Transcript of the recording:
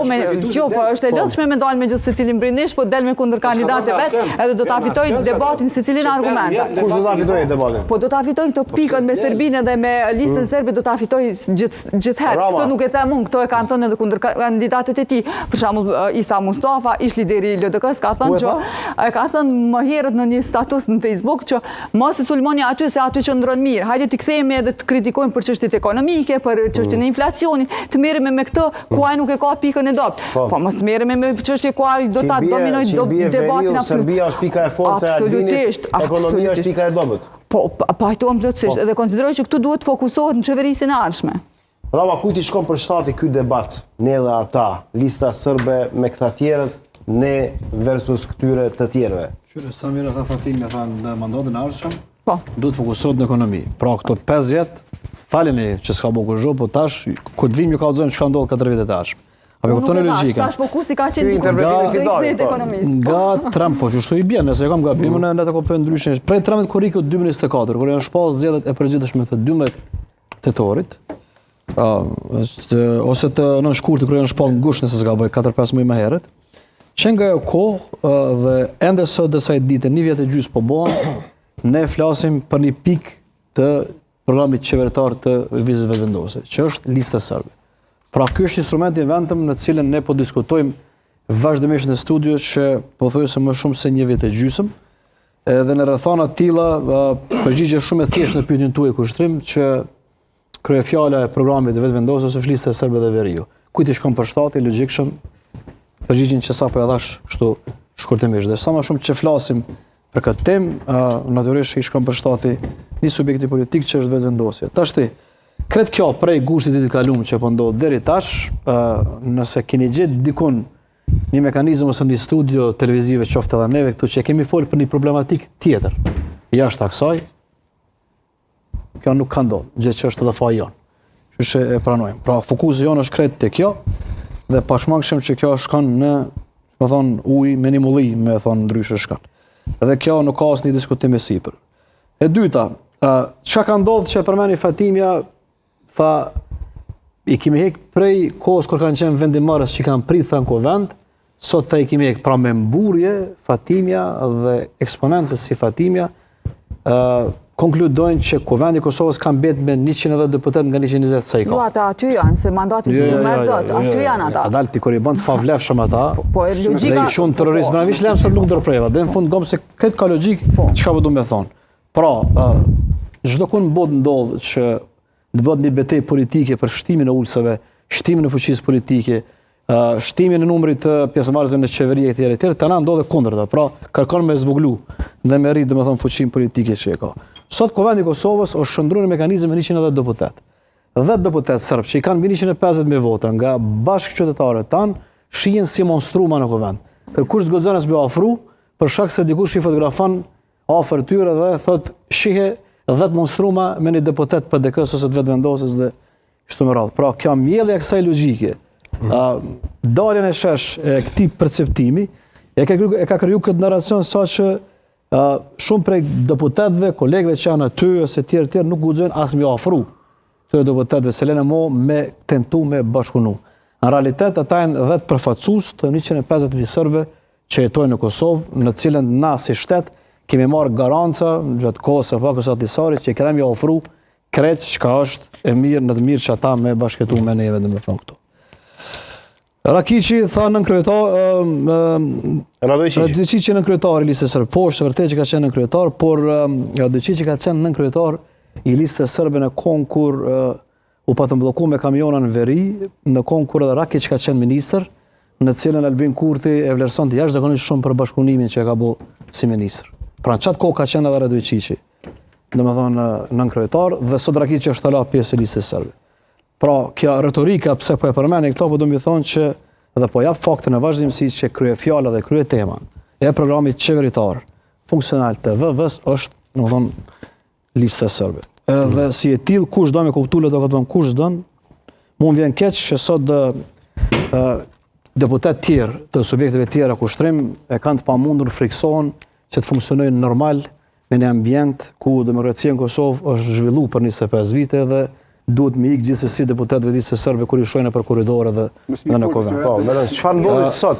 Jo, po është e lëndshme me dalë me gjithë secilin brindish, po del me kundër kandidatë vet, edhe do ta fitoj debatin secilin argumente. Kush do ta fitojë debatin? Po do ta fitoj këto pikët me Serbinë dhe me listën serbe do ta fitoj gjithherë. Këto nuk e them unë, këto e kanë thënë edhe kundër kandidatët e tij. Për shembull Isa Mustafa, ish lideri i LDK-s, ka thënë që ka thënë më herët në një status në Facebook që mos e sulmoni aty se aty qëndron mirë. Hajde të kthehemi edhe të kritikojmë për çështjet ekonomike, për çështjen e inflacionit, të merremi me këtë ku ai nuk e ka pikën e dopt. Po mos të merremi me çështje ku ai do ta dominoj debatin absolut. Serbia është pika e fortë e Albinit, ekonomia është pika e dobët. Po pajtohem plotësisht edhe konsideroj që këtu duhet fokusohet në qeverisjen e ardhshme. Rama, kujt i shkon për shtati ky debat? Ne dhe ata, lista serbe me këta tjerët, ne versus këtyre të tjerëve. Qyre Samira tha Fatimi thanë në mandatin e ardhshëm, duhet fokusohet në ekonomi. Pra këto 5 vjet, faleni që s'ka bëu kurrë, po tash kur të vim ju kallëzojmë çka ndodh 4 vjet e tashme. Apo kuptoni logjikën. Tash fokusi ka qenë diku ekonomisë. Nga Trump, po çu i bën, nëse kam gabimin në ato kopë ndryshme. Prej Trumpit korrikut 2024, kur janë shpas zgjedhjet e përgjithshme të 12 tetorit. Ose të nën shkurtë kur janë shpas ngushtë nëse s'ka bëj 4-5 muaj më herët. Që nga ajo kohë dhe ende sot dhe sa ditë, një vjet e gjys po bëhen, ne flasim për një pikë të programit qeveritar të vizave vendose, që është lista serbe. Pra ky është instrumenti i vetëm në cilën ne po diskutojmë vazhdimisht në studio që pothuajse më shumë se një vit e gjysmë, edhe në rrethana të tilla përgjigje shumë e thjeshtë në pyetjen tuaj kushtrim që kryefjala e programit të vetëvendosjes është lista serbe dhe veriu. Kujt i shkon për shtati, logjikshëm përgjigjen që sapo e thash kështu shkurtimisht. Dhe sa më shumë që flasim për këtë temë, natyrisht i shkon për shtati një subjekti politik që është vetëvendosja. Tashti kretë kjo prej gushtit të kaluar që po ndodh deri tash, nëse keni gjetë dikun një mekanizëm ose një studio televizive qoftë edhe neve këtu që kemi folur për një problematik tjetër, jashtë kësaj, kjo nuk ka ndodhur, gjë që është edhe faji jon. Kështu që e pranojmë. Pra fokusi jon është kretë te kjo dhe pashmangshëm që kjo shkon në, do të thon, ujë me një mulli, me thon ndryshe shkon. Dhe kjo nuk ka asnjë diskutim e sipër. E dyta, çka ka ndodhur që përmeni Fatimia tha i kemi hek prej kohës kur kanë qenë vendimarrës që kanë pritë thënë vend, sot tha i kemi hek pra me mburje Fatimia dhe eksponentët si Fatimia konkludojnë që kuvendi i Kosovës ka mbet me 110 deputet nga 120 sa i ka. Jo, ata aty janë, se mandati su merr dot, aty janë ata. Dalti kur i bën të pavlefshëm ata. Po e logjika. Dhe çon terrorizëm, na vish lëm se nuk ndërpreva. Dhe në fund gom se këtë ka logjik, çka po do më thon. Pra, çdo ku në botë ndodh që të bëhet një betejë politike për shtimin e ulsave, shtimin e fuqisë politike, shtimin e numrit të pjesëmarrësve në qeveri e tjerë, të na ndodhe kundërta. Pra, kërkon me zvoglu dhe me rrit, domethënë, fuqinë politike që e ka. Sot kuvendi i Kosovës është shndruar në mekanizëm me 110 deputet. 10 deputet serb që i kanë mbi 150.000 vota nga bashkëqytetarët tanë shihen si monstruma në kuvend. Kërkush zguxon as me ofru, për shkak se dikush i fotografon afër tyre dhe thotë shihe 10 monstruma me një deputet PDK-s ose të vetëvendosjes dhe kështu me radhë. Pra, kjo mbjellja e kësaj logjike, daljen e shesh e këtij perceptimi, e ka kriju këtë narracion saqë shumë prej deputetëve, kolegëve që janë aty ose tjerë nuk guxojnë as me ofru këtyre deputetëve se lënë mo me tentu me bashkëpunu. Në realitet ata janë 10 përfaqësues të 150.000 serbëve që jetojnë në Kosovë, në cilën na si shtet kemi marrë garanca gjatë kohës së pakës Atisarit që kemi ofru kreç çka është e mirë në të mirë që ata me bashkëtu me neve dhe me thonë këtu. Rakiqi tha nën kryetar, Radojqiqi nën kryetar i listës serbe. Po është vërtet që ka qenë nën kryetar, por Radojqiqi ka qenë nën kryetar i listës serbe në kohën kur u patëm blloku me kamiona në veri, në kohën kur edhe Rakiq ka qenë ministër, në cilën Albin Kurti e vlerësonte jashtëzakonisht shumë për bashkëpunimin që ka bërë si ministër. Pra në qatë kohë ka qenë edhe Radojqiqi, domethënë nën kryetar, dhe sot Rakiqi është ala pjesë e listës serbe. Pra, kjo retorika, pse po e përmeni këto, po do më thonë që edhe po jap faktën e vazhdimësisë që kryefjala dhe kryetema e programit qeveritar funksional të VV-s është, domethënë, lista serbe. Edhe si e tillë kush do me kuptuar do të kush don, mund vjen keq që sot deputet tjerë të subjekteve tjera kushtrim e kanë të pamundur friksohen që të funksionojnë normal me një ambient ku demokracia në Kosovë është zhvilluar për 25 vite dhe duhet me ikë gjithsesi deputetëve të Listë së Serbe kur i shojnë për korridore dhe në Kovend. Po, çfarë ndodhi sot?